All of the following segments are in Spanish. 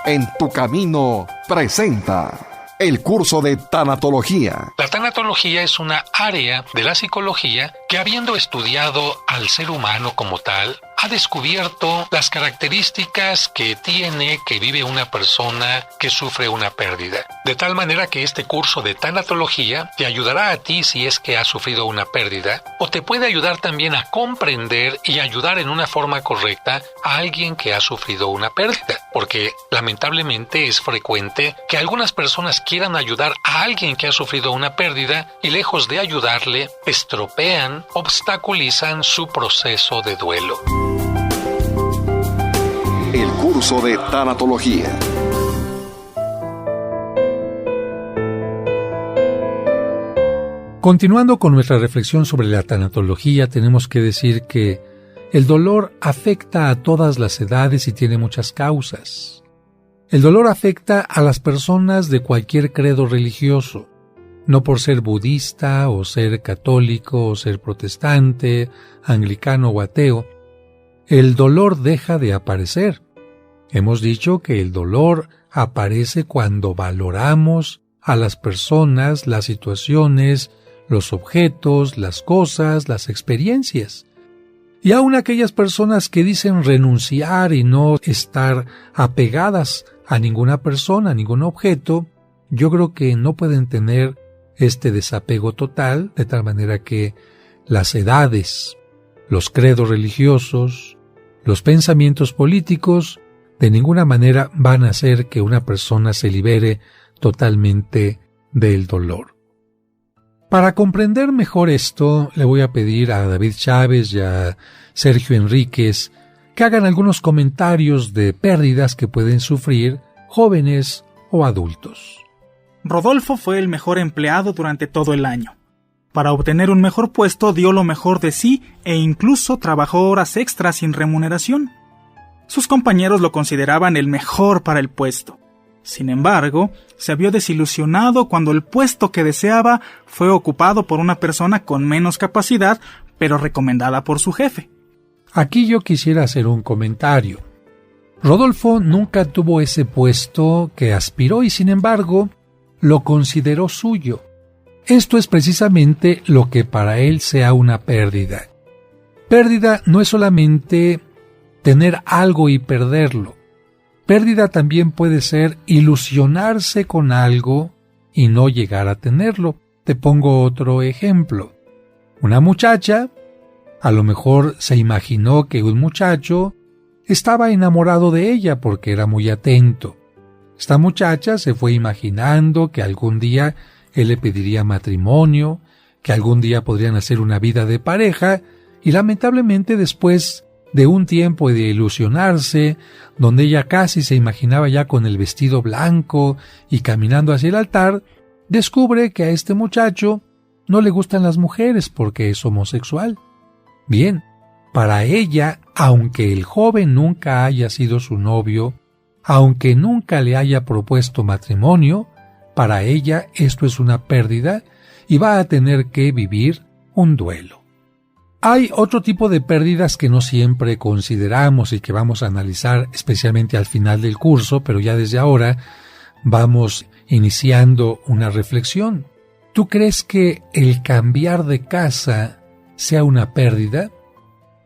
en tu camino presenta el curso de tanatología. La tanatología es una área de la psicología que, habiendo estudiado al ser humano como tal, ha descubierto las características que vive una persona que sufre una pérdida. De tal manera que este curso de tanatología te ayudará a ti si es que has sufrido una pérdida, o te puede ayudar también a comprender y ayudar en una forma correcta a alguien que ha sufrido una pérdida. Porque lamentablemente es frecuente que algunas personas quieran ayudar a alguien que ha sufrido una pérdida y, lejos de ayudarle, estropean, obstaculizan su proceso de duelo. El curso de tanatología. Continuando con nuestra reflexión sobre la tanatología, tenemos que decir que el dolor afecta a todas las edades y tiene muchas causas. El dolor afecta a las personas de cualquier credo religioso, no por ser budista o ser católico o ser protestante, anglicano o ateo. El dolor deja de aparecer. Hemos dicho que el dolor aparece cuando valoramos a las personas, las situaciones, los objetos, las cosas, las experiencias. Y aun aquellas personas que dicen renunciar y no estar apegadas a ninguna persona, a ningún objeto, yo creo que no pueden tener este desapego total, de tal manera que las edades, los credos religiosos, los pensamientos políticos, de ninguna manera van a hacer que una persona se libere totalmente del dolor. Para comprender mejor esto, le voy a pedir a David Chávez y a Sergio Enríquez que hagan algunos comentarios de pérdidas que pueden sufrir jóvenes o adultos. Rodolfo fue el mejor empleado durante todo el año. Para obtener un mejor puesto dio lo mejor de sí e incluso trabajó horas extras sin remuneración. Sus compañeros lo consideraban el mejor para el puesto. Sin embargo, se vio desilusionado cuando el puesto que deseaba fue ocupado por una persona con menos capacidad, pero recomendada por su jefe. Aquí yo quisiera hacer un comentario. Rodolfo nunca tuvo ese puesto que aspiró y, sin embargo, lo consideró suyo. Esto es precisamente lo que para él sea una pérdida. Pérdida no es solamente tener algo y perderlo. Pérdida también puede ser ilusionarse con algo y no llegar a tenerlo. Te pongo otro ejemplo. Una muchacha, a lo mejor se imaginó que un muchacho estaba enamorado de ella porque era muy atento. Esta muchacha se fue imaginando que algún día él le pediría matrimonio, que algún día podrían hacer una vida de pareja, y lamentablemente después de un tiempo de ilusionarse, donde ella casi se imaginaba ya con el vestido blanco y caminando hacia el altar, descubre que a este muchacho no le gustan las mujeres porque es homosexual. Bien, para ella, aunque el joven nunca haya sido su novio, aunque nunca le haya propuesto matrimonio, para ella esto es una pérdida y va a tener que vivir un duelo. Hay otro tipo de pérdidas que no siempre consideramos y que vamos a analizar especialmente al final del curso, pero ya desde ahora vamos iniciando una reflexión. ¿Tú crees que el cambiar de casa sea una pérdida?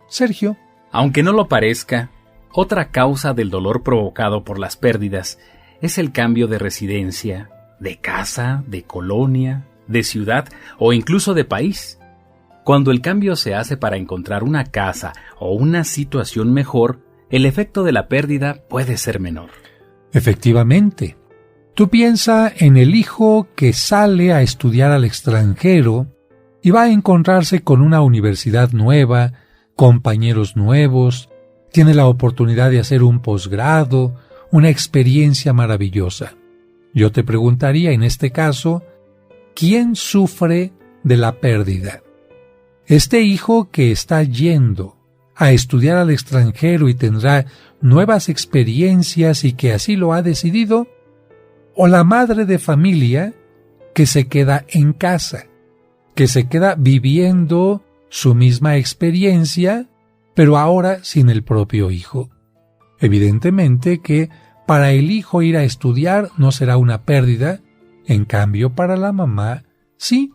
Sergio. Aunque no lo parezca, otra causa del dolor provocado por las pérdidas es el cambio de residencia, de casa, de colonia, de ciudad o incluso de país. Cuando el cambio se hace para encontrar una casa o una situación mejor, el efecto de la pérdida puede ser menor. Efectivamente. Tú piensa en el hijo que sale a estudiar al extranjero y va a encontrarse con una universidad nueva, compañeros nuevos, tiene la oportunidad de hacer un posgrado, una experiencia maravillosa. Yo te preguntaría en este caso, ¿quién sufre de la pérdida? Este hijo que está yendo a estudiar al extranjero y tendrá nuevas experiencias y que así lo ha decidido, o la madre de familia que se queda en casa, que se queda viviendo su misma experiencia, pero ahora sin el propio hijo. Evidentemente que para el hijo ir a estudiar no será una pérdida, en cambio para la mamá sí.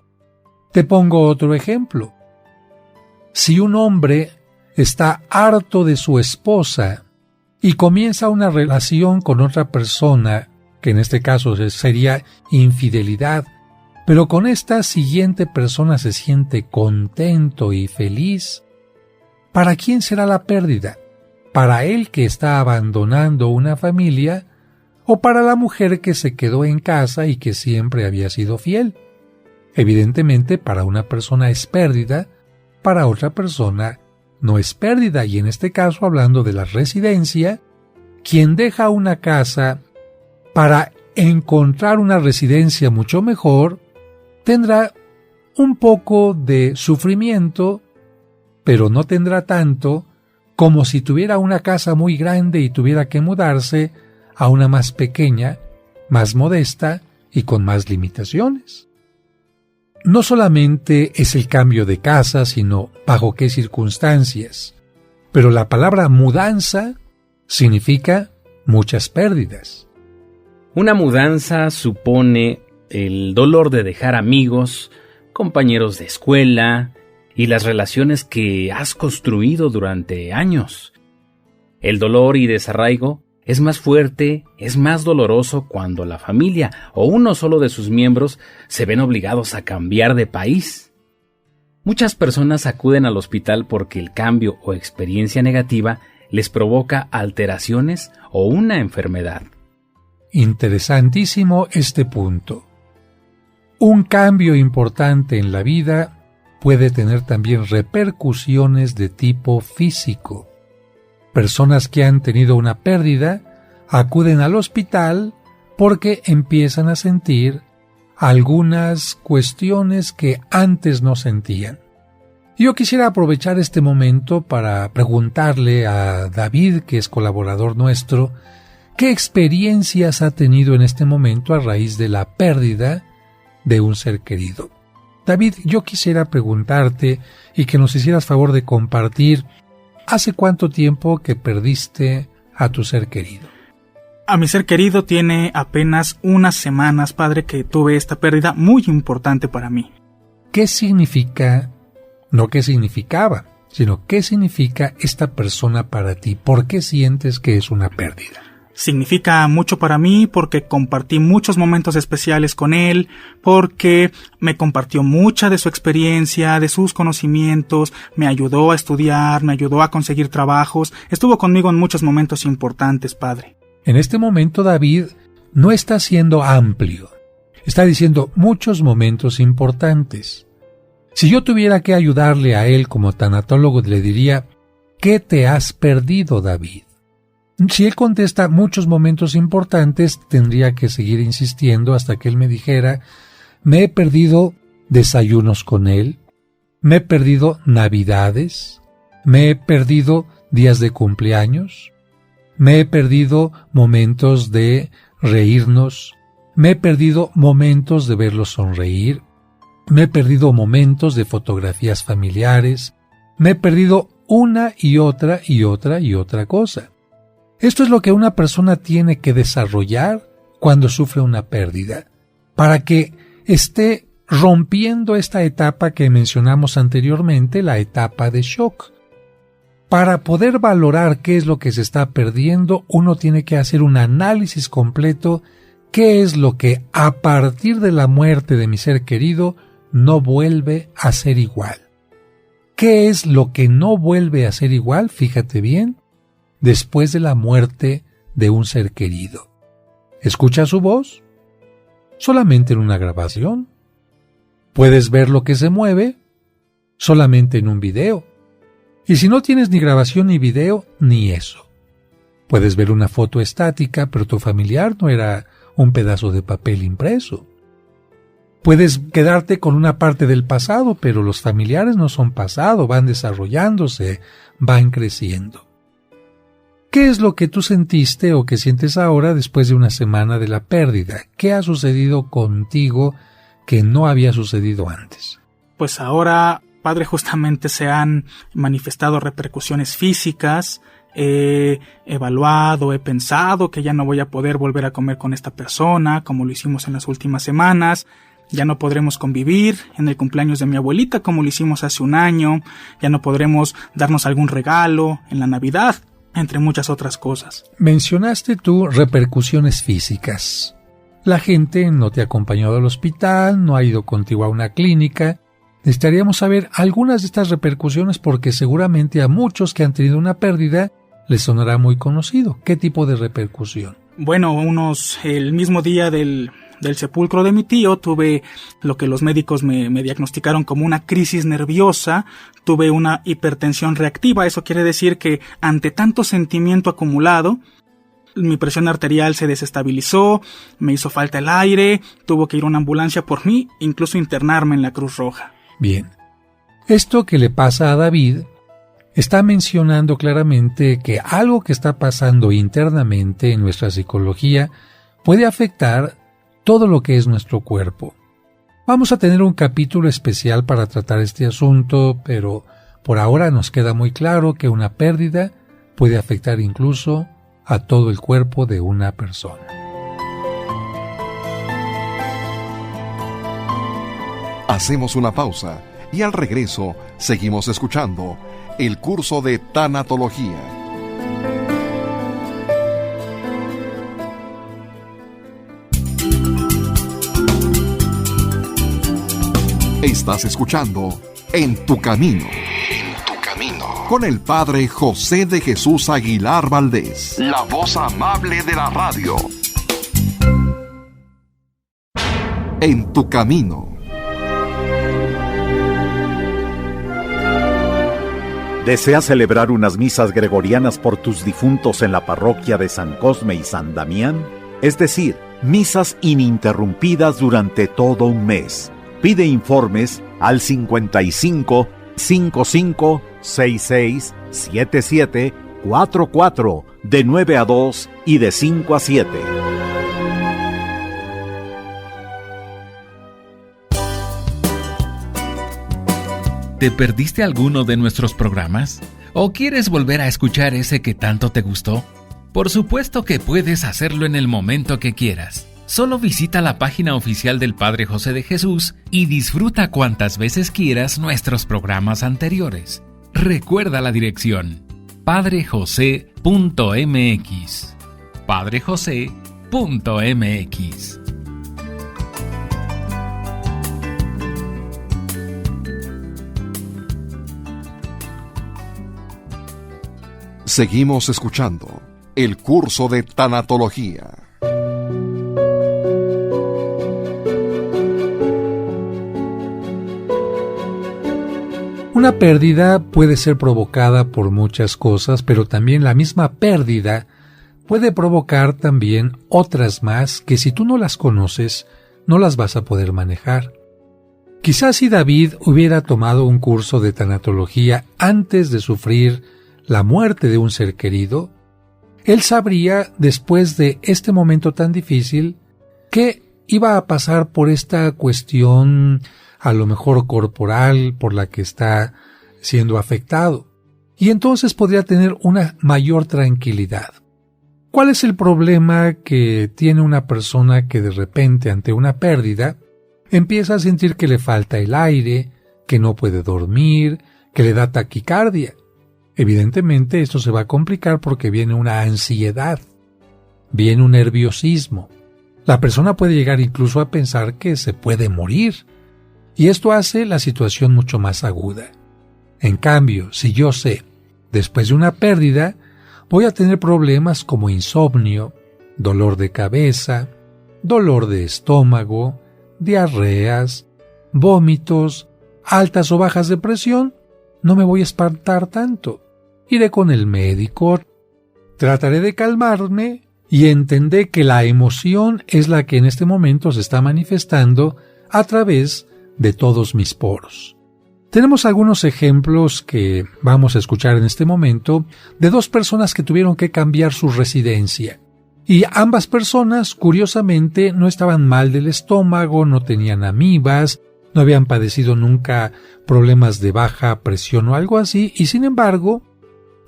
Te pongo otro ejemplo. Si un hombre está harto de su esposa y comienza una relación con otra persona, que en este caso sería infidelidad, pero con esta siguiente persona se siente contento y feliz, ¿para quién será la pérdida? ¿Para él que está abandonando una familia o para la mujer que se quedó en casa y que siempre había sido fiel? Evidentemente, para una persona es pérdida, para otra persona no es pérdida, y en este caso, hablando de la residencia, quien deja una casa para encontrar una residencia mucho mejor, tendrá un poco de sufrimiento, pero no tendrá tanto como si tuviera una casa muy grande y tuviera que mudarse a una más pequeña, más modesta y con más limitaciones. No solamente es el cambio de casa, sino bajo qué circunstancias. Pero la palabra mudanza significa muchas pérdidas. Una mudanza supone el dolor de dejar amigos, compañeros de escuela y las relaciones que has construido durante años. El dolor y desarraigo es más fuerte, es más doloroso cuando la familia o uno solo de sus miembros se ven obligados a cambiar de país. Muchas personas acuden al hospital porque el cambio o experiencia negativa les provoca alteraciones o una enfermedad. Interesantísimo este punto. Un cambio importante en la vida puede tener también repercusiones de tipo físico. Personas que han tenido una pérdida acuden al hospital porque empiezan a sentir algunas cuestiones que antes no sentían. Yo quisiera aprovechar este momento para preguntarle a David, que es colaborador nuestro, ¿qué experiencias ha tenido en este momento a raíz de la pérdida de un ser querido? David, yo quisiera preguntarte y que nos hicieras favor de compartir, ¿hace cuánto tiempo que perdiste a tu ser querido? A mi ser querido tiene apenas unas semanas, padre, que tuve esta pérdida muy importante para mí. ¿Qué significa, no qué significaba, sino qué significa esta persona para ti? ¿Por qué sientes que es una pérdida? Significa mucho para mí porque compartí muchos momentos especiales con él, porque me compartió mucha de su experiencia, de sus conocimientos, me ayudó a estudiar, me ayudó a conseguir trabajos, estuvo conmigo en muchos momentos importantes, padre. En este momento David no está siendo amplio, está diciendo muchos momentos importantes. Si yo tuviera que ayudarle a él como tanatólogo, le diría, ¿qué te has perdido, David? Si él contesta muchos momentos importantes, tendría que seguir insistiendo hasta que él me dijera, me he perdido desayunos con él, me he perdido navidades, me he perdido días de cumpleaños, me he perdido momentos de reírnos, me he perdido momentos de verlos sonreír, me he perdido momentos de fotografías familiares, me he perdido una y otra y otra y otra cosa. Esto es lo que una persona tiene que desarrollar cuando sufre una pérdida, para que esté rompiendo esta etapa que mencionamos anteriormente, la etapa de shock. Para poder valorar qué es lo que se está perdiendo, uno tiene que hacer un análisis completo, qué es lo que a partir de la muerte de mi ser querido no vuelve a ser igual. ¿Qué es lo que no vuelve a ser igual? Fíjate bien. Después de la muerte de un ser querido. ¿Escucha su voz? Solamente en una grabación. ¿Puedes ver lo que se mueve? Solamente en un video. Y si no tienes ni grabación ni video, ni eso. Puedes ver una foto estática, pero tu familiar no era un pedazo de papel impreso. Puedes quedarte con una parte del pasado, pero los familiares no son pasado, van desarrollándose, van creciendo. ¿Qué es lo que tú sentiste o que sientes ahora después de una semana de la pérdida? ¿Qué ha sucedido contigo que no había sucedido antes? Pues ahora, padre, justamente se han manifestado repercusiones físicas, he evaluado, he pensado que ya no voy a poder volver a comer con esta persona, como lo hicimos en las últimas semanas. Ya no podremos convivir en el cumpleaños de mi abuelita como lo hicimos hace un año. Ya no podremos darnos algún regalo en la Navidad, entre muchas otras cosas. Mencionaste tú repercusiones físicas. La gente no te ha acompañado al hospital, no ha ido contigo a una clínica. Necesitaríamos saber algunas de estas repercusiones porque seguramente a muchos que han tenido una pérdida les sonará muy conocido. ¿Qué tipo de repercusión? Bueno, el mismo día del sepulcro de mi tío tuve lo que los médicos me diagnosticaron como una crisis nerviosa, tuve una hipertensión reactiva. Eso quiere decir que ante tanto sentimiento acumulado, mi presión arterial se desestabilizó, me hizo falta el aire, tuvo que ir una ambulancia por mí, incluso internarme en la Cruz Roja. Bien, esto que le pasa a David está mencionando claramente que algo que está pasando internamente en nuestra psicología puede afectar todo lo que es nuestro cuerpo. Vamos a tener un capítulo especial para tratar este asunto, pero por ahora nos queda muy claro que una pérdida puede afectar incluso a todo el cuerpo de una persona. Hacemos una pausa y al regreso seguimos escuchando el curso de tanatología. Estás escuchando En tu Camino. En tu Camino. Con el Padre José de Jesús Aguilar Valdés. La voz amable de la radio. En tu Camino. ¿Deseas celebrar unas misas gregorianas por tus difuntos en la parroquia de San Cosme y San Damián? Es decir, misas ininterrumpidas durante todo un mes. Pide informes al 55 55 66 77 44 de 9 a 2 y de 5 a 7. ¿Te perdiste alguno de nuestros programas? ¿O quieres volver a escuchar ese que tanto te gustó? Por supuesto que puedes hacerlo en el momento que quieras. Solo visita la página oficial del Padre José de Jesús y disfruta cuantas veces quieras nuestros programas anteriores. Recuerda la dirección: padrejose.mx. padrejose.mx. Seguimos escuchando el curso de tanatología. Una pérdida puede ser provocada por muchas cosas, pero también la misma pérdida puede provocar también otras más que si tú no las conoces, no las vas a poder manejar. Quizás si David hubiera tomado un curso de tanatología antes de sufrir la muerte de un ser querido, él sabría, después de este momento tan difícil, que iba a pasar por esta cuestión a lo mejor corporal por la que está siendo afectado, y entonces podría tener una mayor tranquilidad. ¿Cuál es el problema que tiene una persona que de repente ante una pérdida empieza a sentir que le falta el aire, que no puede dormir, que le da taquicardia? Evidentemente esto se va a complicar porque viene una ansiedad, viene un nerviosismo. La persona puede llegar incluso a pensar que se puede morir, y esto hace la situación mucho más aguda. En cambio, si yo sé, después de una pérdida, voy a tener problemas como insomnio, dolor de cabeza, dolor de estómago, diarreas, vómitos, altas o bajas de presión, no me voy a espantar tanto. Iré con el médico, trataré de calmarme y entender que la emoción es la que en este momento se está manifestando a través de todos mis poros. Tenemos algunos ejemplos que vamos a escuchar en este momento de dos personas que tuvieron que cambiar su residencia. Y ambas personas, curiosamente, no estaban mal del estómago, no tenían amibas, no habían padecido nunca problemas de baja presión o algo así, y sin embargo,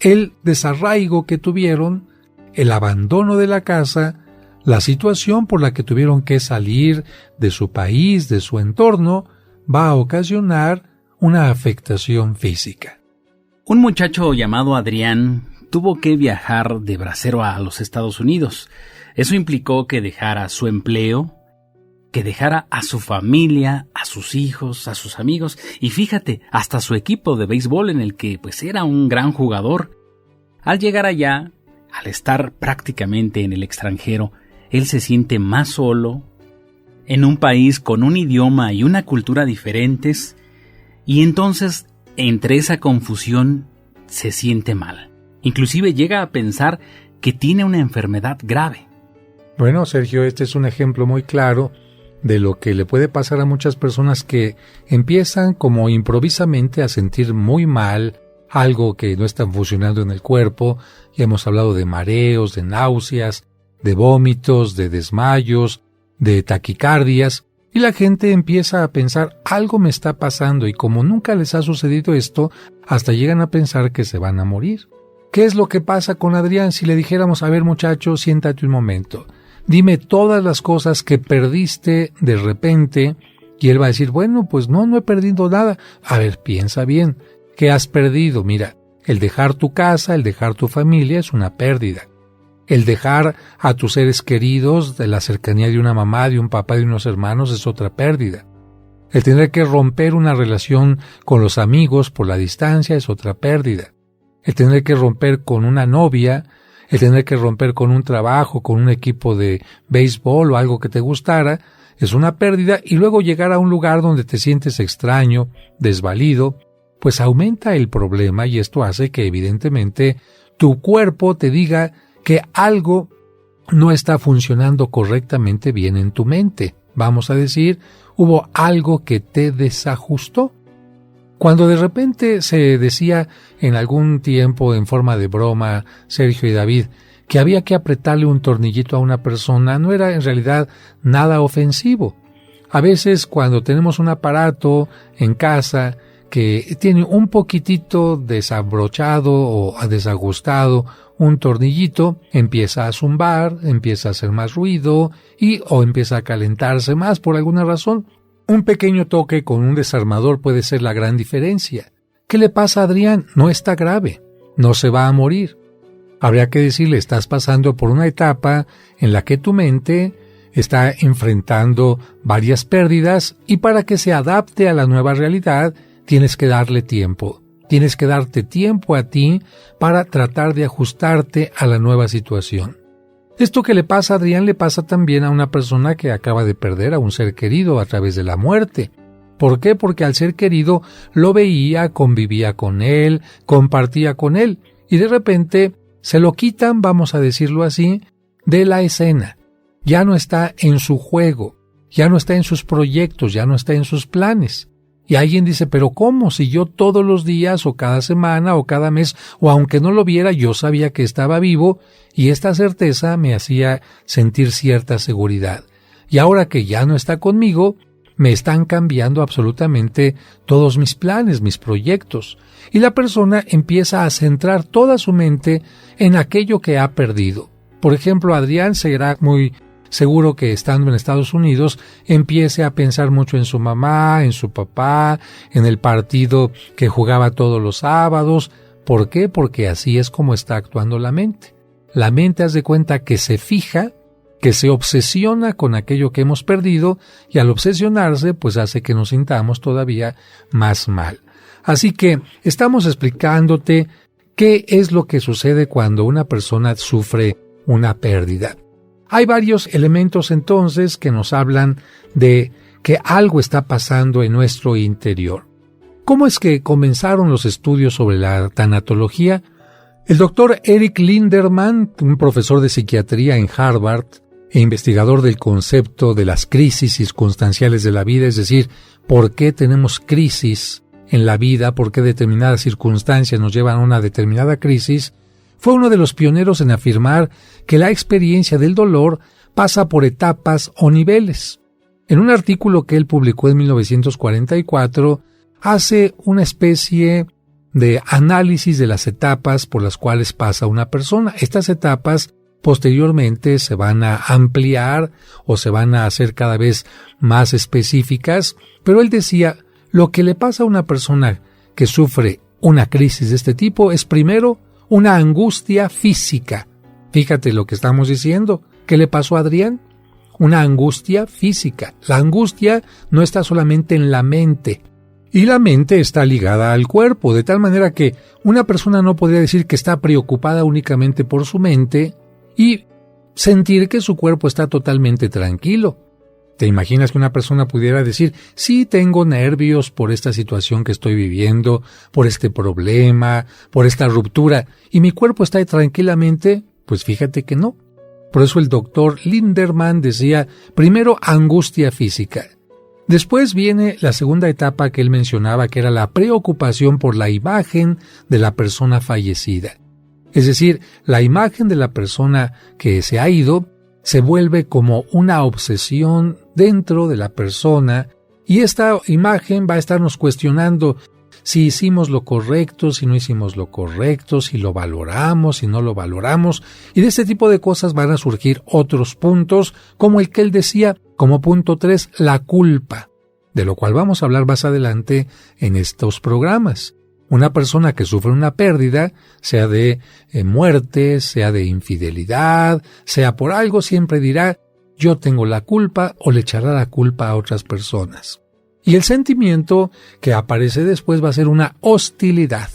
el desarraigo que tuvieron, el abandono de la casa, la situación por la que tuvieron que salir de su país, de su entorno, va a ocasionar una afectación física. Un muchacho llamado Adrián tuvo que viajar de bracero a los Estados Unidos. Eso implicó que dejara su empleo, que dejara a su familia, a sus hijos, a sus amigos y fíjate, hasta su equipo de béisbol en el que pues era un gran jugador. Al llegar allá, al estar prácticamente en el extranjero, él se siente más solo, en un país con un idioma y una cultura diferentes, y entonces, entre esa confusión, se siente mal. Inclusive llega a pensar que tiene una enfermedad grave. Bueno, Sergio, este es un ejemplo muy claro de lo que le puede pasar a muchas personas que empiezan como improvisamente a sentir muy mal algo que no está funcionando en el cuerpo. Ya hemos hablado de mareos, de náuseas, de vómitos, de desmayos, de taquicardias, y la gente empieza a pensar algo me está pasando y como nunca les ha sucedido esto, hasta llegan a pensar que se van a morir. ¿Qué es lo que pasa con Adrián si le dijéramos, a ver muchacho, siéntate un momento, dime todas las cosas que perdiste de repente? Y él va a decir, bueno, pues no he perdido nada. A ver, piensa bien, ¿qué has perdido? Mira, el dejar tu casa, el dejar tu familia es una pérdida. El dejar a tus seres queridos, de la cercanía de una mamá, de un papá, de unos hermanos, es otra pérdida. El tener que romper una relación con los amigos por la distancia es otra pérdida. El tener que romper con una novia, el tener que romper con un trabajo, con un equipo de béisbol o algo que te gustara, es una pérdida, y luego llegar a un lugar donde te sientes extraño, desvalido, pues aumenta el problema y esto hace que evidentemente tu cuerpo te diga que algo no está funcionando correctamente bien en tu mente. Vamos a decir, hubo algo que te desajustó. Cuando de repente se decía en algún tiempo en forma de broma, Sergio y David, que había que apretarle un tornillito a una persona, no era en realidad nada ofensivo. A veces cuando tenemos un aparato en casa que tiene un poquitito desabrochado o desajustado, un tornillito empieza a zumbar, empieza a hacer más ruido o empieza a calentarse más por alguna razón. Un pequeño toque con un desarmador puede ser la gran diferencia. ¿Qué le pasa a Adrián? No está grave, no se va a morir. Habría que decirle, estás pasando por una etapa en la que tu mente está enfrentando varias pérdidas y para que se adapte a la nueva realidad tienes que darle tiempo. Tienes que darte tiempo a ti para tratar de ajustarte a la nueva situación. Esto que le pasa a Adrián le pasa también a una persona que acaba de perder a un ser querido a través de la muerte. ¿Por qué? Porque al ser querido lo veía, convivía con él, compartía con él, y de repente se lo quitan, vamos a decirlo así, de la escena. Ya no está en su juego, ya no está en sus proyectos, ya no está en sus planes. Y alguien dice, pero ¿cómo? Si yo todos los días o cada semana o cada mes o aunque no lo viera, yo sabía que estaba vivo y esta certeza me hacía sentir cierta seguridad. Y ahora que ya no está conmigo, me están cambiando absolutamente todos mis planes, mis proyectos. Y la persona empieza a centrar toda su mente en aquello que ha perdido. Por ejemplo, Adrián será muy seguro que estando en Estados Unidos empiece a pensar mucho en su mamá, en su papá, en el partido que jugaba todos los sábados. ¿Por qué? Porque así es como está actuando la mente. La mente haz de cuenta que se fija, que se obsesiona con aquello que hemos perdido y al obsesionarse pues hace que nos sintamos todavía más mal. Así que estamos explicándote qué es lo que sucede cuando una persona sufre una pérdida. Hay varios elementos entonces que nos hablan de que algo está pasando en nuestro interior. ¿Cómo es que comenzaron los estudios sobre la tanatología? El doctor Eric Linderman, un profesor de psiquiatría en Harvard e investigador del concepto de las crisis circunstanciales de la vida, es decir, por qué tenemos crisis en la vida, por qué determinadas circunstancias nos llevan a una determinada crisis, fue uno de los pioneros en afirmar que la experiencia del dolor pasa por etapas o niveles. En un artículo que él publicó en 1944, hace una especie de análisis de las etapas por las cuales pasa una persona. Estas etapas posteriormente se van a ampliar o se van a hacer cada vez más específicas, pero él decía, lo que le pasa a una persona que sufre una crisis de este tipo es primero una angustia física. Fíjate lo que estamos diciendo. ¿Qué le pasó a Adrián? Una angustia física. La angustia no está solamente en la mente, y la mente está ligada al cuerpo, de tal manera que una persona no podría decir que está preocupada únicamente por su mente y sentir que su cuerpo está totalmente tranquilo. ¿Te imaginas que una persona pudiera decir, sí, tengo nervios por esta situación que estoy viviendo, por este problema, por esta ruptura, y mi cuerpo está tranquilamente? Pues fíjate que no. Por eso el doctor Linderman decía, primero angustia física. Después viene la segunda etapa que él mencionaba, que era la preocupación por la imagen de la persona fallecida. Es decir, la imagen de la persona que se ha ido se vuelve como una obsesión dentro de la persona, y esta imagen va a estarnos cuestionando si hicimos lo correcto, si no hicimos lo correcto, si lo valoramos, si no lo valoramos, y de este tipo de cosas van a surgir otros puntos, como el que él decía, como punto 3, la culpa, de lo cual vamos a hablar más adelante en estos programas. Una persona que sufre una pérdida, sea de muerte, sea de infidelidad, sea por algo, siempre dirá, yo tengo la culpa, o le echará la culpa a otras personas. Y el sentimiento que aparece después va a ser una hostilidad.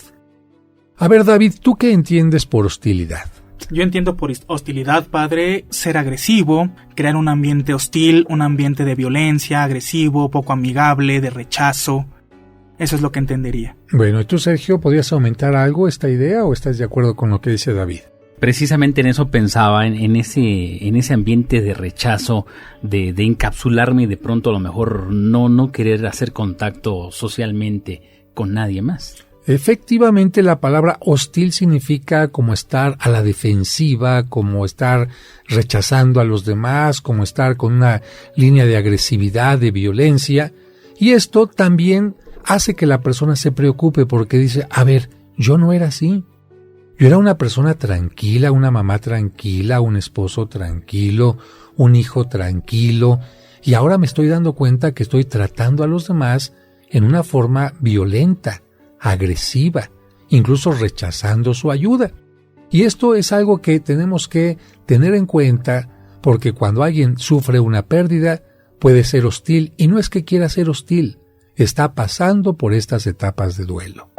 A ver, David, ¿tú qué entiendes por hostilidad? Yo entiendo por hostilidad, padre, ser agresivo, crear un ambiente hostil, un ambiente de violencia, agresivo, poco amigable, de rechazo. Eso es lo que entendería. Bueno, ¿y tú, Sergio, podrías aumentar algo esta idea o estás de acuerdo con lo que dice David? Precisamente en eso pensaba, en ese ambiente de rechazo, de encapsularme y de pronto a lo mejor no querer hacer contacto socialmente con nadie más. Efectivamente, la palabra hostil significa como estar a la defensiva, como estar rechazando a los demás, como estar con una línea de agresividad, de violencia, y esto también hace que la persona se preocupe porque dice, a ver, yo no era así. Yo era una persona tranquila, una mamá tranquila, un esposo tranquilo, un hijo tranquilo, y ahora me estoy dando cuenta que estoy tratando a los demás en una forma violenta, agresiva, incluso rechazando su ayuda. Y esto es algo que tenemos que tener en cuenta, porque cuando alguien sufre una pérdida, puede ser hostil, y no es que quiera ser hostil, está pasando por estas etapas de duelo.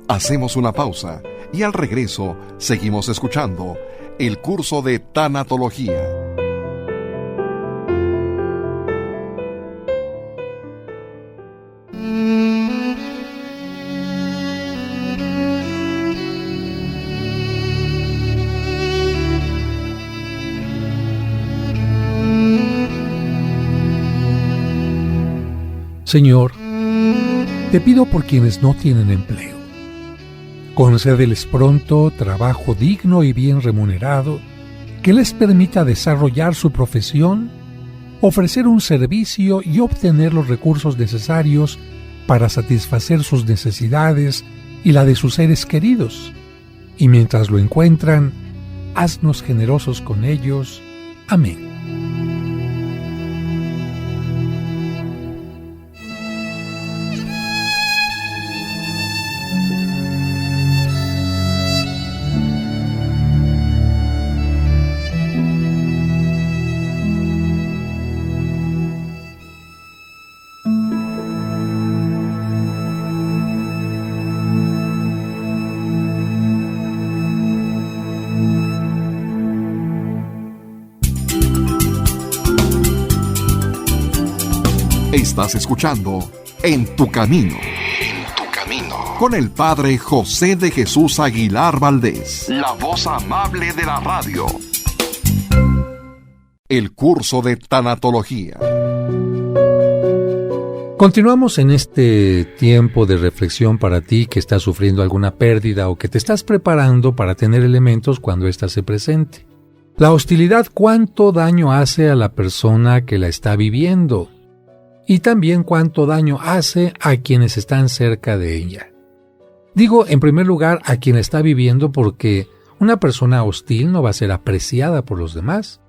Hacemos una pausa y al regreso seguimos escuchando el curso de tanatología. Señor, te pido por quienes no tienen empleo. Concédeles pronto trabajo digno y bien remunerado que les permita desarrollar su profesión, ofrecer un servicio y obtener los recursos necesarios para satisfacer sus necesidades y la de sus seres queridos. Y mientras lo encuentran, haznos generosos con ellos. Amén. Estás escuchando En tu Camino. En tu Camino. Con el Padre José de Jesús Aguilar Valdés. La voz amable de la radio. El curso de tanatología. Continuamos en este tiempo de reflexión para ti que estás sufriendo alguna pérdida o que te estás preparando para tener elementos cuando ésta se presente. La hostilidad, ¿cuánto daño hace a la persona que la está viviendo? Y también cuánto daño hace a quienes están cerca de ella. Digo, en primer lugar, a quien está viviendo, porque una persona hostil no va a ser apreciada por los demás.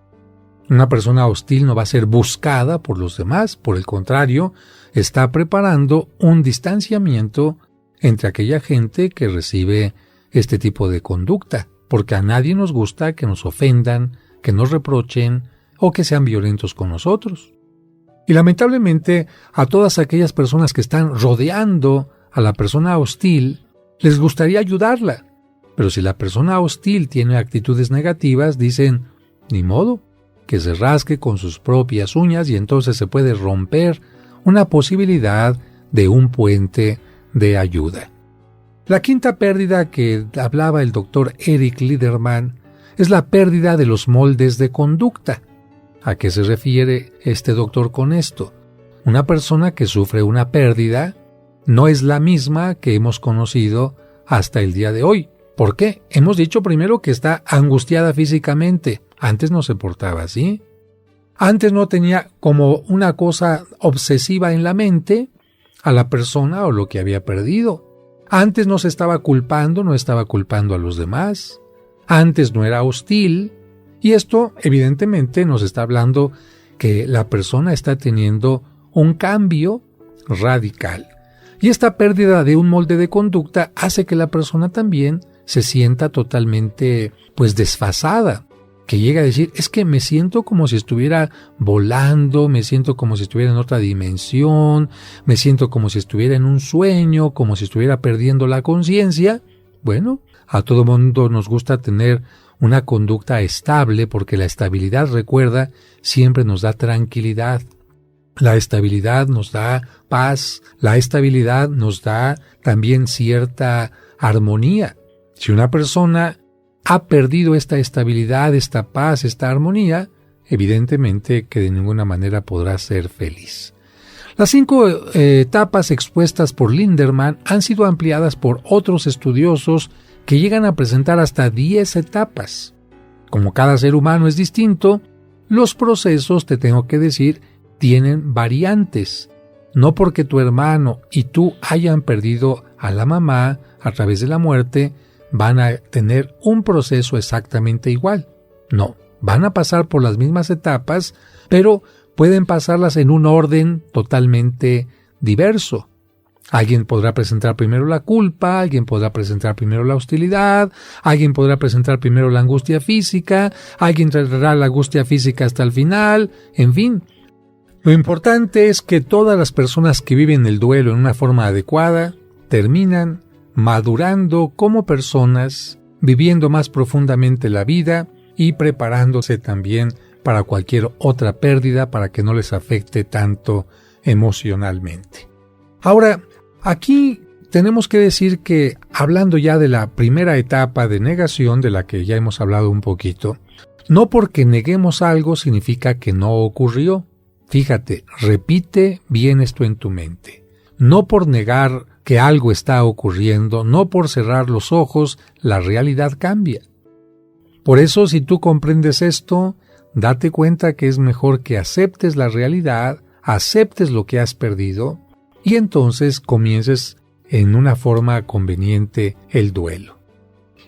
Una persona hostil no va a ser buscada por los demás. Por el contrario, está preparando un distanciamiento entre aquella gente que recibe este tipo de conducta, porque a nadie nos gusta que nos ofendan, que nos reprochen o que sean violentos con nosotros. Y lamentablemente a todas aquellas personas que están rodeando a la persona hostil, les gustaría ayudarla. Pero si la persona hostil tiene actitudes negativas, dicen, ni modo, que se rasque con sus propias uñas, y entonces se puede romper una posibilidad de un puente de ayuda. La quinta pérdida que hablaba el doctor Eric Liederman es la pérdida de los moldes de conducta. ¿A qué se refiere este doctor con esto? Una persona que sufre una pérdida no es la misma que hemos conocido hasta el día de hoy. ¿Por qué? Hemos dicho primero que está angustiada físicamente. Antes no se portaba así. Antes no tenía como una cosa obsesiva en la mente a la persona o lo que había perdido. Antes no se estaba culpando, no estaba culpando a los demás. Antes no era hostil. Y esto, evidentemente, nos está hablando que la persona está teniendo un cambio radical. Y esta pérdida de un molde de conducta hace que la persona también se sienta totalmente, desfasada. Que llega a decir, es que me siento como si estuviera volando, me siento como si estuviera en otra dimensión, me siento como si estuviera en un sueño, como si estuviera perdiendo la conciencia. Bueno, a todo mundo nos gusta tener una conducta estable, porque la estabilidad, recuerda, siempre nos da tranquilidad. La estabilidad nos da paz, la estabilidad nos da también cierta armonía. Si una persona ha perdido esta estabilidad, esta paz, esta armonía, evidentemente que de ninguna manera podrá ser feliz. Las 5 etapas expuestas por Liederman han sido ampliadas por otros estudiosos que llegan a presentar hasta 10 etapas. Como cada ser humano es distinto, los procesos, te tengo que decir, tienen variantes. No porque tu hermano y tú hayan perdido a la mamá a través de la muerte, van a tener un proceso exactamente igual. No, van a pasar por las mismas etapas, pero pueden pasarlas en un orden totalmente diverso. Alguien podrá presentar primero la culpa, alguien podrá presentar primero la hostilidad, alguien podrá presentar primero la angustia física, alguien traerá la angustia física hasta el final, en fin. Lo importante es que todas las personas que viven el duelo en una forma adecuada terminan madurando como personas, viviendo más profundamente la vida y preparándose también para cualquier otra pérdida, para que no les afecte tanto emocionalmente. Ahora, aquí tenemos que decir que, hablando ya de la primera etapa de negación, de la que ya hemos hablado un poquito, no porque neguemos algo significa que no ocurrió. Fíjate, repite bien esto en tu mente. No por negar que algo está ocurriendo, no por cerrar los ojos, la realidad cambia. Por eso, si tú comprendes esto, date cuenta que es mejor que aceptes la realidad, aceptes lo que has perdido, y entonces comiences en una forma conveniente el duelo.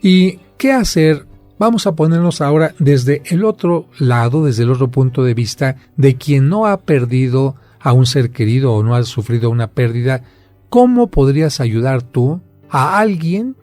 ¿Y qué hacer? Vamos a ponernos ahora desde el otro lado, desde el otro punto de vista de quien no ha perdido a un ser querido o no ha sufrido una pérdida. ¿Cómo podrías ayudar tú a alguien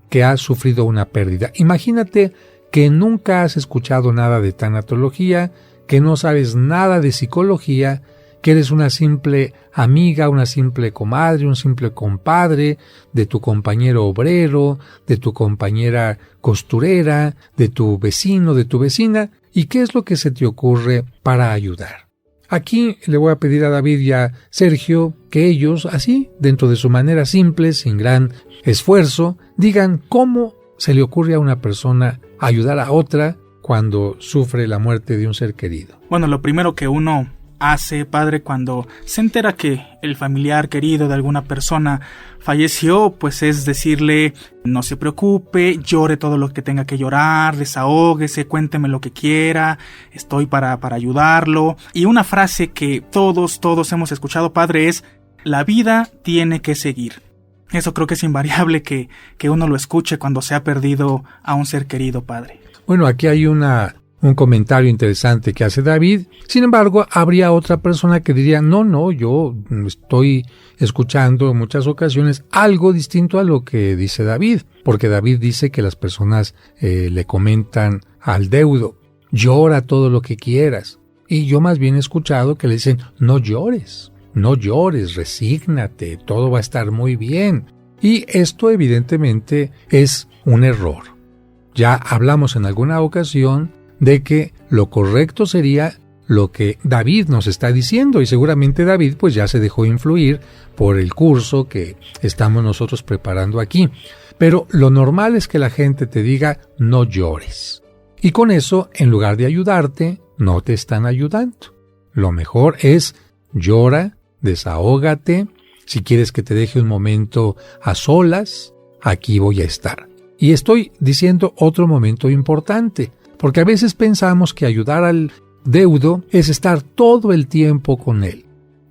que ha sufrido una pérdida? Imagínate que nunca has escuchado nada de tanatología, que no sabes nada de psicología, que eres una simple amiga, una simple comadre, un simple compadre de tu compañero obrero, de tu compañera costurera, de tu vecino, de tu vecina. ¿Y qué es lo que se te ocurre para ayudar? Aquí le voy a pedir a David y a Sergio que ellos, así, dentro de su manera simple, sin gran esfuerzo, digan cómo se le ocurre a una persona ayudar a otra cuando sufre la muerte de un ser querido. Bueno, lo primero que uno hace, padre, cuando se entera que el familiar querido de alguna persona falleció? Pues es decirle: no se preocupe, llore todo lo que tenga que llorar, desahóguese, cuénteme lo que quiera, estoy para ayudarlo. Y una frase que todos hemos escuchado, padre, es: la vida tiene que seguir. Eso creo que es invariable que uno lo escuche cuando se ha perdido a un ser querido, padre. Bueno, aquí hay un comentario interesante que hace David. Sin embargo, habría otra persona que diría: no, yo estoy escuchando en muchas ocasiones algo distinto a lo que dice David, porque David dice que las personas le comentan al deudo: llora todo lo que quieras. Y yo más bien he escuchado que le dicen: no llores, resígnate, todo va a estar muy bien. Y esto evidentemente es un error. Ya hablamos en alguna ocasión de que lo correcto sería lo que David nos está diciendo, y seguramente David pues ya se dejó influir por el curso que estamos nosotros preparando aquí. Pero lo normal es que la gente te diga: no llores. Y con eso, en lugar de ayudarte, no te están ayudando. Lo mejor es: llora, desahógate. Si quieres que te deje un momento a solas, aquí voy a estar. Y estoy diciendo otro momento importante, porque a veces pensamos que ayudar al deudo es estar todo el tiempo con él.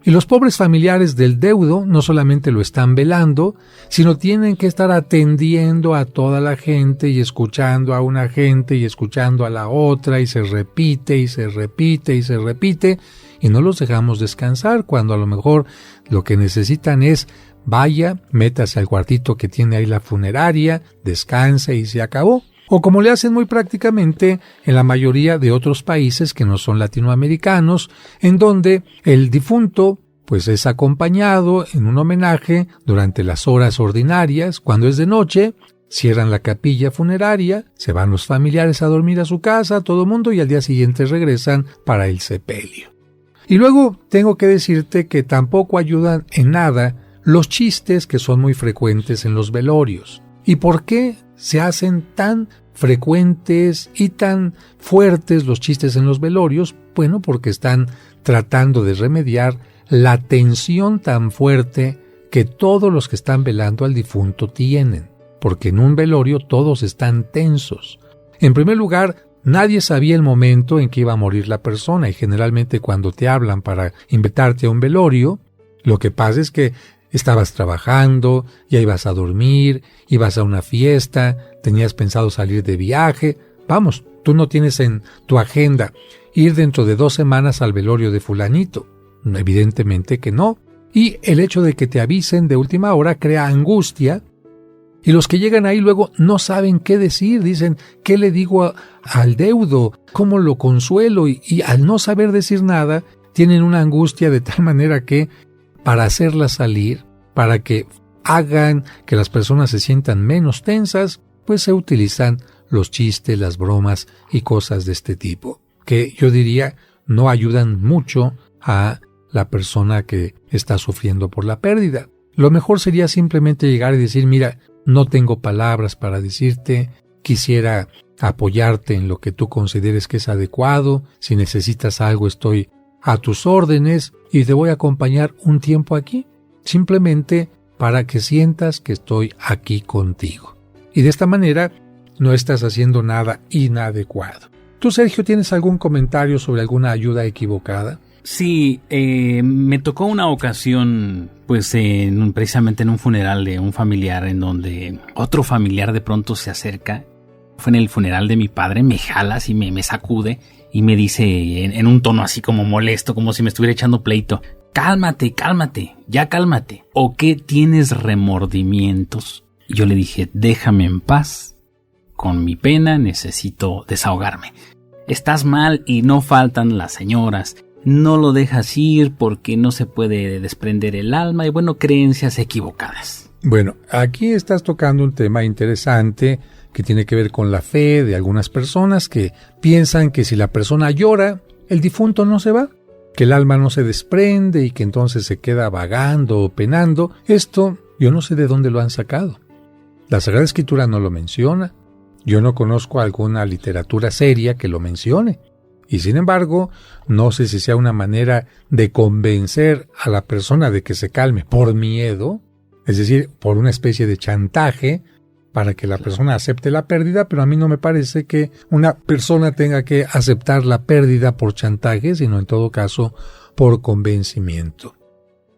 Y los pobres familiares del deudo no solamente lo están velando, sino tienen que estar atendiendo a toda la gente y escuchando a una gente y escuchando a la otra, y se repite y se repite y se repite, y no los dejamos descansar cuando a lo mejor lo que necesitan es: vaya, métase al cuartito que tiene ahí la funeraria, descanse y se acabó. O como le hacen muy prácticamente en la mayoría de otros países que no son latinoamericanos, en donde el difunto pues es acompañado en un homenaje durante las horas ordinarias. Cuando es de noche, cierran la capilla funeraria, se van los familiares a dormir a su casa, todo mundo, y al día siguiente regresan para el sepelio. Y luego tengo que decirte que tampoco ayudan en nada los chistes que son muy frecuentes en los velorios. ¿Y por qué se hacen tan frecuentes y tan fuertes los chistes en los velorios? Bueno, porque están tratando de remediar la tensión tan fuerte que todos los que están velando al difunto tienen, porque en un velorio todos están tensos. En primer lugar, nadie sabía el momento en que iba a morir la persona, y generalmente cuando te hablan para invitarte a un velorio, lo que pasa es que estabas trabajando, ya ibas a dormir, ibas a una fiesta, tenías pensado salir de viaje. Vamos, tú no tienes en tu agenda ir dentro de 2 semanas al velorio de fulanito. Evidentemente que no. Y el hecho de que te avisen de última hora crea angustia, y los que llegan ahí luego no saben qué decir. Dicen: ¿qué le digo al deudo? ¿Cómo lo consuelo? Y al no saber decir nada, tienen una angustia de tal manera que, para hacerla salir, para que hagan que las personas se sientan menos tensas, pues se utilizan los chistes, las bromas y cosas de este tipo, que yo diría no ayudan mucho a la persona que está sufriendo por la pérdida. Lo mejor sería simplemente llegar y decir: mira, no tengo palabras para decirte, quisiera apoyarte en lo que tú consideres que es adecuado, si necesitas algo estoy a tus órdenes y te voy a acompañar un tiempo aquí, simplemente para que sientas que estoy aquí contigo. Y de esta manera no estás haciendo nada inadecuado. ¿Tú, Sergio, tienes algún comentario sobre alguna ayuda equivocada? Sí, me tocó una ocasión, pues precisamente en un funeral de un familiar, en donde otro familiar de pronto se acerca. Fue en el funeral de mi padre, me jala así, me sacude y me dice en un tono así como molesto, como si me estuviera echando pleito: cálmate, ya cálmate. ¿O qué tienes remordimientos? Y yo le dije: déjame en paz, con mi pena necesito desahogarme. Estás mal y no faltan las señoras. No lo dejas ir porque no se puede desprender el alma, y bueno, creencias equivocadas. Bueno, aquí estás tocando un tema interesante que tiene que ver con la fe de algunas personas que piensan que si la persona llora, el difunto no se va, que el alma no se desprende y que entonces se queda vagando o penando. Esto yo no sé de dónde lo han sacado. La Sagrada Escritura no lo menciona. Yo no conozco alguna literatura seria que lo mencione. Y sin embargo, no sé si sea una manera de convencer a la persona de que se calme por miedo, es decir, por una especie de chantaje, para que la persona acepte la pérdida, pero a mí no me parece que una persona tenga que aceptar la pérdida por chantaje, sino en todo caso por convencimiento.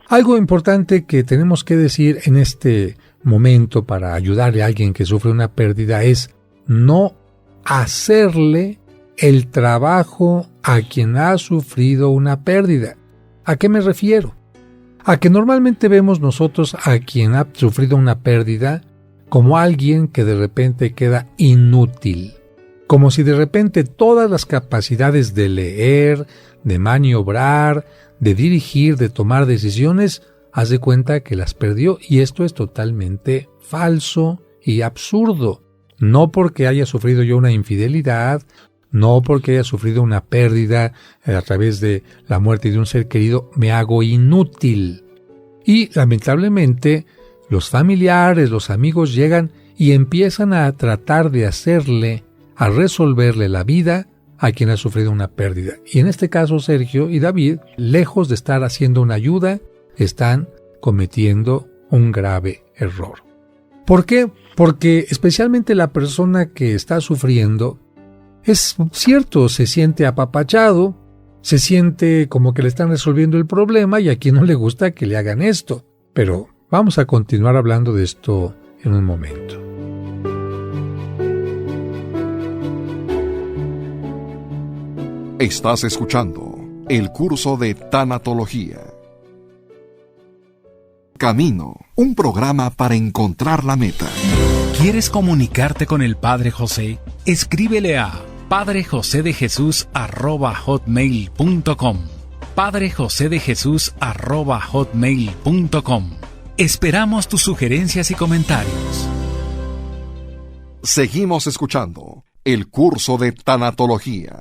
Algo importante que tenemos que decir en este momento para ayudarle a alguien que sufre una pérdida es no hacerle el trabajo a quien ha sufrido una pérdida. ¿A qué me refiero? A que normalmente vemos nosotros a quien ha sufrido una pérdida como alguien que de repente queda inútil, como si de repente todas las capacidades de leer, de maniobrar, de dirigir, de tomar decisiones, haz de cuenta que las perdió, y esto es totalmente falso y absurdo. No porque haya sufrido yo una infidelidad, no porque haya sufrido una pérdida a través de la muerte de un ser querido, me hago inútil. Y lamentablemente los familiares, los amigos llegan y empiezan a tratar de a resolverle la vida a quien ha sufrido una pérdida. Y en este caso Sergio y David, lejos de estar haciendo una ayuda, están cometiendo un grave error. ¿Por qué? Porque especialmente la persona que está sufriendo, es cierto, se siente apapachado, se siente como que le están resolviendo el problema y a quien no le gusta que le hagan esto. Pero vamos a continuar hablando de esto en un momento. Estás escuchando el curso de Tanatología. Camino, un programa para encontrar la meta. ¿Quieres comunicarte con el Padre José? Escríbele a padrejosedejesus@hotmail.com. padrejosedejesus@hotmail.com. Esperamos tus sugerencias y comentarios. Seguimos escuchando el curso de Tanatología.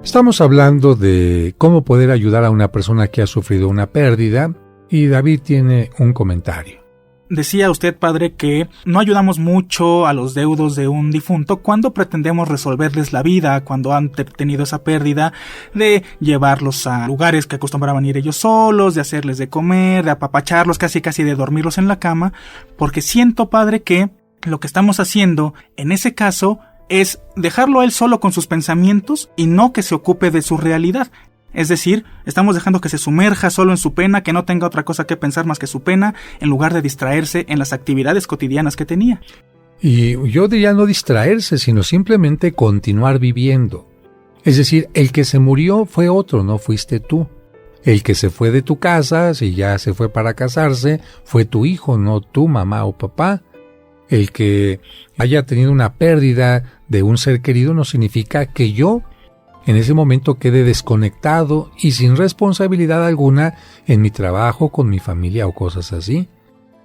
Estamos hablando de cómo poder ayudar a una persona que ha sufrido una pérdida, y David tiene un comentario. Decía usted, padre, que no ayudamos mucho a los deudos de un difunto cuando pretendemos resolverles la vida, cuando han tenido esa pérdida, de llevarlos a lugares que acostumbraban ir ellos solos, de hacerles de comer, de apapacharlos, casi de dormirlos en la cama, porque siento, padre, que lo que estamos haciendo en ese caso es dejarlo a él solo con sus pensamientos y no que se ocupe de su realidad. Es decir, estamos dejando que se sumerja solo en su pena, que no tenga otra cosa que pensar más que su pena, en lugar de distraerse en las actividades cotidianas que tenía. Y yo diría no distraerse, sino simplemente continuar viviendo. Es decir, el que se murió fue otro, no fuiste tú. El que se fue de tu casa, si ya se fue para casarse, fue tu hijo, no tu mamá o papá. El que haya tenido una pérdida de un ser querido no significa que yo en ese momento quede desconectado y sin responsabilidad alguna en mi trabajo, con mi familia o cosas así.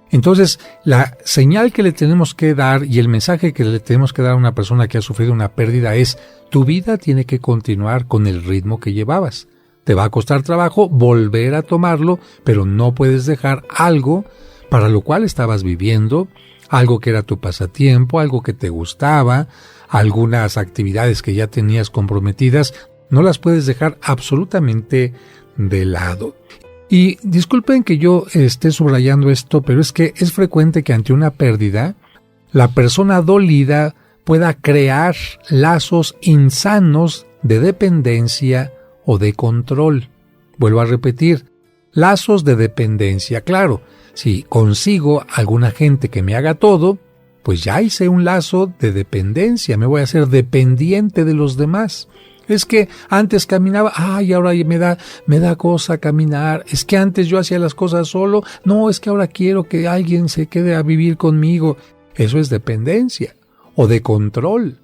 Entonces, la señal que le tenemos que dar y el mensaje que le tenemos que dar a una persona que ha sufrido una pérdida es: tu vida tiene que continuar con el ritmo que llevabas. Te va a costar trabajo volver a tomarlo, pero no puedes dejar algo para lo cual estabas viviendo, algo que era tu pasatiempo, algo que te gustaba, algunas actividades que ya tenías comprometidas, no las puedes dejar absolutamente de lado. Y disculpen que yo esté subrayando esto, pero es que es frecuente que ante una pérdida, la persona dolida pueda crear lazos insanos de dependencia o de control. Vuelvo a repetir, lazos de dependencia. Claro, si consigo alguna gente que me haga todo, pues ya hice un lazo de dependencia, me voy a hacer dependiente de los demás. Es que antes caminaba, ahora me da cosa caminar. Es que antes yo hacía las cosas solo, no, es que ahora quiero que alguien se quede a vivir conmigo. Eso es dependencia o de control.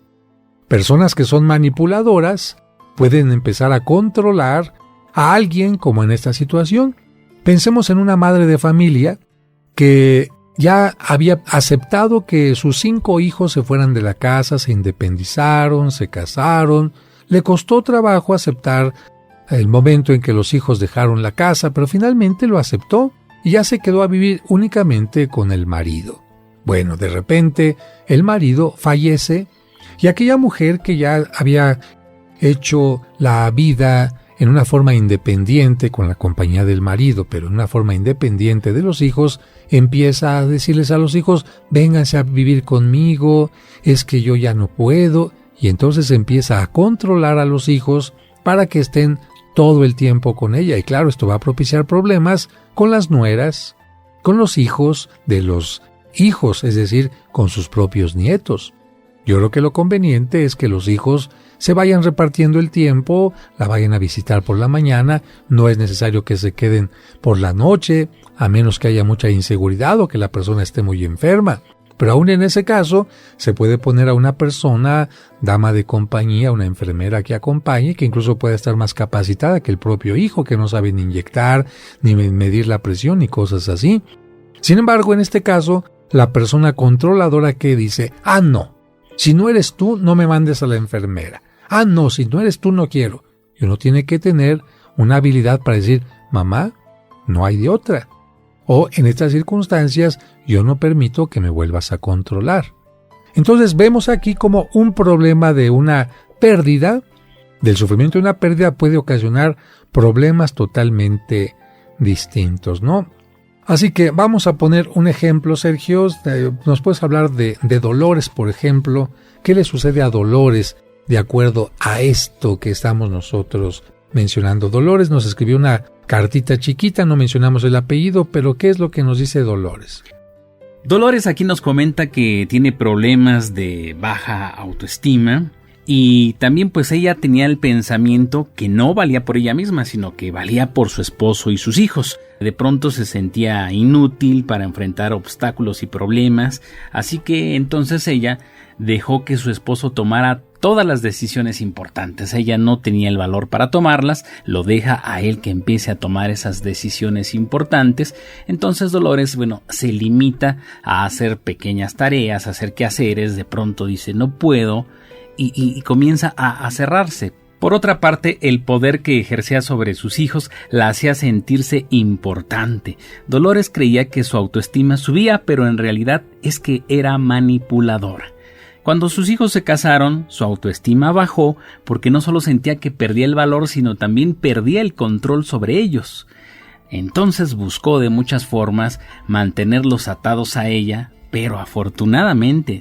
Personas que son manipuladoras pueden empezar a controlar a alguien como en esta situación. Pensemos en una madre de familia que ya había aceptado que sus 5 hijos se fueran de la casa, se independizaron, se casaron. Le costó trabajo aceptar el momento en que los hijos dejaron la casa, pero finalmente lo aceptó y ya se quedó a vivir únicamente con el marido. Bueno, de repente el marido fallece y aquella mujer que ya había hecho la vida en una forma independiente con la compañía del marido, pero en una forma independiente de los hijos, empieza a decirles a los hijos, vénganse a vivir conmigo, es que yo ya no puedo, y entonces empieza a controlar a los hijos para que estén todo el tiempo con ella. Y claro, esto va a propiciar problemas con las nueras, con los hijos de los hijos, es decir, con sus propios nietos. Yo creo que lo conveniente es que los hijos se vayan repartiendo el tiempo, la vayan a visitar por la mañana, no es necesario que se queden por la noche, a menos que haya mucha inseguridad o que la persona esté muy enferma. Pero aún en ese caso, se puede poner a una persona, dama de compañía, una enfermera que acompañe, que incluso puede estar más capacitada que el propio hijo, que no sabe ni inyectar, ni medir la presión, ni cosas así. Sin embargo, en este caso, la persona controladora que dice, no, si no eres tú, no me mandes a la enfermera. No, si no eres tú, no quiero. Y uno tiene que tener una habilidad para decir, mamá, no hay de otra. O en estas circunstancias, yo no permito que me vuelvas a controlar. Entonces vemos aquí como un problema de una pérdida, del sufrimiento de una pérdida puede ocasionar problemas totalmente distintos, ¿no? Así que vamos a poner un ejemplo, Sergio. ¿Nos puedes hablar de Dolores, por ejemplo? ¿Qué le sucede a Dolores de acuerdo a esto que estamos nosotros mencionando? Dolores nos escribió una cartita chiquita, no mencionamos el apellido, pero ¿qué es lo que nos dice Dolores? Dolores aquí nos comenta que tiene problemas de baja autoestima y también pues ella tenía el pensamiento que no valía por ella misma, sino que valía por su esposo y sus hijos. De pronto se sentía inútil para enfrentar obstáculos y problemas, así que entonces ella dejó que su esposo tomara todas las decisiones importantes. Ella no tenía el valor para tomarlas, lo deja a él que empiece a tomar esas decisiones importantes. Entonces Dolores, se limita a hacer pequeñas tareas, a hacer quehaceres, de pronto dice no puedo y comienza a cerrarse. Por otra parte, el poder que ejercía sobre sus hijos la hacía sentirse importante. Dolores creía que su autoestima subía, pero en realidad es que era manipuladora. Cuando sus hijos se casaron, su autoestima bajó porque no solo sentía que perdía el valor, sino también perdía el control sobre ellos. Entonces buscó de muchas formas mantenerlos atados a ella, pero afortunadamente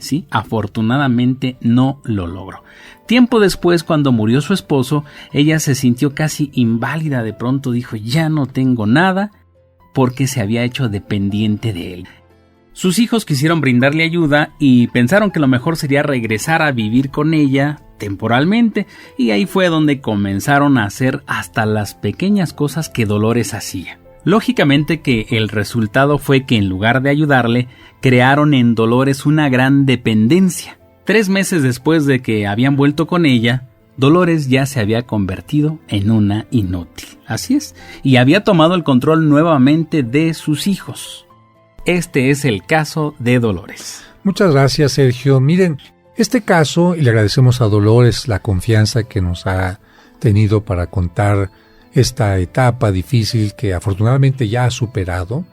no lo logró. Tiempo después, cuando murió su esposo, ella se sintió casi inválida. De pronto dijo, ya no tengo nada, porque se había hecho dependiente de él. Sus hijos quisieron brindarle ayuda y pensaron que lo mejor sería regresar a vivir con ella temporalmente, y ahí fue donde comenzaron a hacer hasta las pequeñas cosas que Dolores hacía. Lógicamente que el resultado fue que en lugar de ayudarle, crearon en Dolores una gran dependencia. 3 meses después de que habían vuelto con ella, Dolores ya se había convertido en una inútil. Así es, y había tomado el control nuevamente de sus hijos. Este es el caso de Dolores. Muchas gracias, Sergio. Miren, este caso, y le agradecemos a Dolores la confianza que nos ha tenido para contar esta etapa difícil que afortunadamente ya ha superado,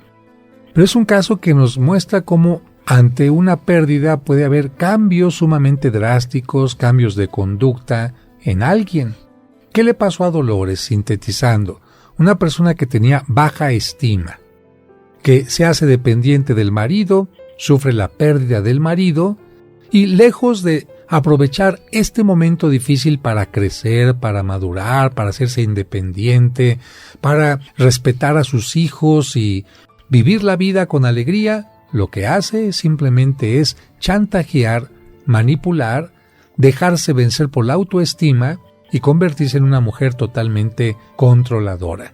pero es un caso que nos muestra cómo ante una pérdida puede haber cambios sumamente drásticos, cambios de conducta en alguien. ¿Qué le pasó a Dolores? Sintetizando, una persona que tenía baja estima, que se hace dependiente del marido, sufre la pérdida del marido y lejos de aprovechar este momento difícil para crecer, para madurar, para hacerse independiente, para respetar a sus hijos y vivir la vida con alegría, lo que hace simplemente es chantajear, manipular, dejarse vencer por la autoestima y convertirse en una mujer totalmente controladora.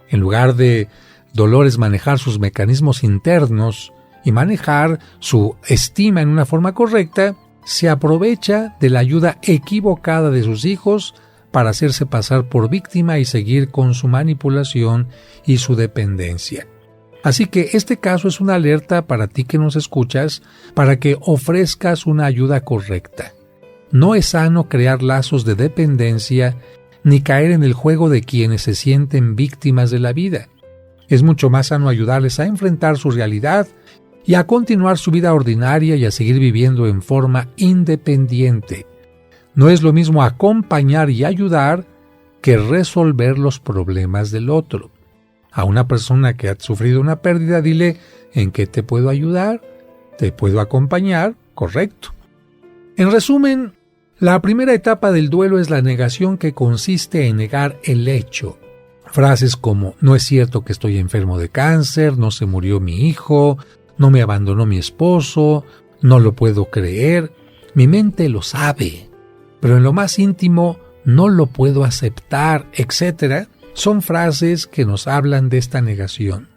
En lugar de Dolores manejar sus mecanismos internos y manejar su estima en una forma correcta, se aprovecha de la ayuda equivocada de sus hijos para hacerse pasar por víctima y seguir con su manipulación y su dependencia. Así que este caso es una alerta para ti que nos escuchas, para que ofrezcas una ayuda correcta. No es sano crear lazos de dependencia ni caer en el juego de quienes se sienten víctimas de la vida. Es mucho más sano ayudarles a enfrentar su realidad y a continuar su vida ordinaria y a seguir viviendo en forma independiente. No es lo mismo acompañar y ayudar que resolver los problemas del otro. A una persona que ha sufrido una pérdida, dile: ¿en qué te puedo ayudar? ¿Te puedo acompañar? Correcto. En resumen, la primera etapa del duelo es la negación, que consiste en negar el hecho. Frases como: no es cierto que estoy enfermo de cáncer, no se murió mi hijo, no me abandonó mi esposo, no lo puedo creer, mi mente lo sabe, pero en lo más íntimo no lo puedo aceptar, etc., son frases que nos hablan de esta negación.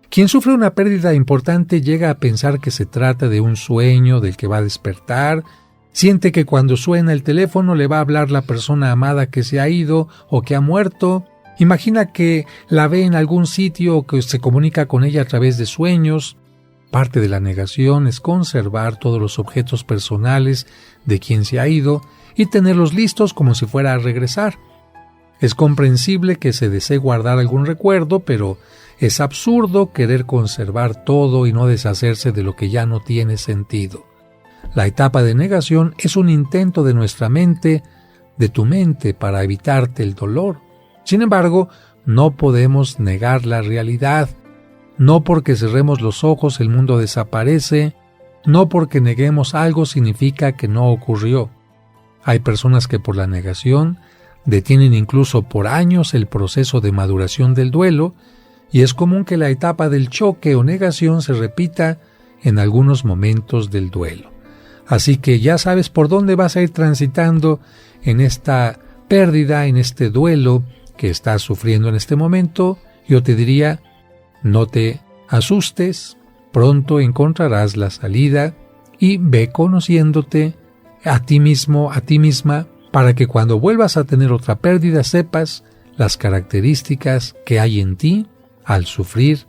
Quien sufre una pérdida importante llega a pensar que se trata de un sueño del que va a despertar, siente que cuando suena el teléfono le va a hablar la persona amada que se ha ido o que ha muerto, imagina que la ve en algún sitio o que se comunica con ella a través de sueños. Parte de la negación es conservar todos los objetos personales de quien se ha ido y tenerlos listos como si fuera a regresar. Es comprensible que se desee guardar algún recuerdo, pero es absurdo querer conservar todo y no deshacerse de lo que ya no tiene sentido. La etapa de negación es un intento de nuestra mente, de tu mente, para evitarte el dolor. Sin embargo, no podemos negar la realidad. No porque cerremos los ojos el mundo desaparece, no porque neguemos algo significa que no ocurrió. Hay personas que por la negación detienen incluso por años el proceso de maduración del duelo, y es común que la etapa del choque o negación se repita en algunos momentos del duelo. Así que ya sabes por dónde vas a ir transitando en esta pérdida, en este duelo que estás sufriendo en este momento. Yo te diría: no te asustes, pronto encontrarás la salida y ve conociéndote a ti mismo, a ti misma, para que cuando vuelvas a tener otra pérdida sepas las características que hay en ti al sufrir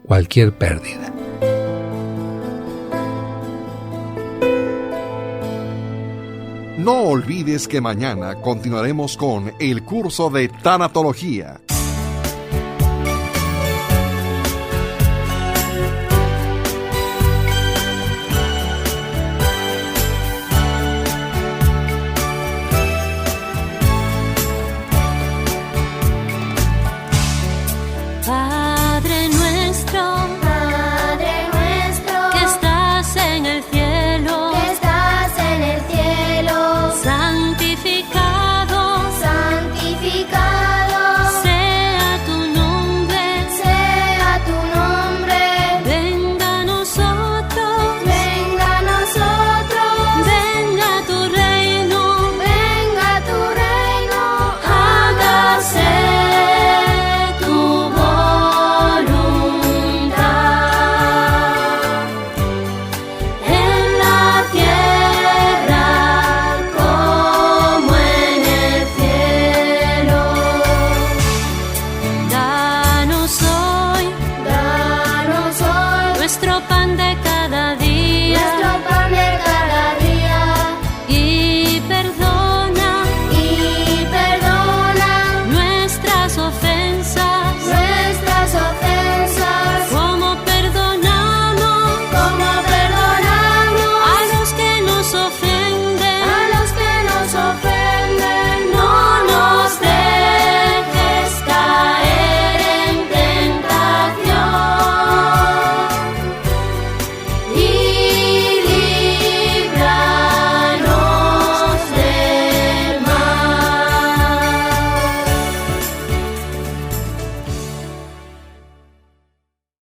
cualquier pérdida. No olvides que mañana continuaremos con el curso de tanatología. Nuestro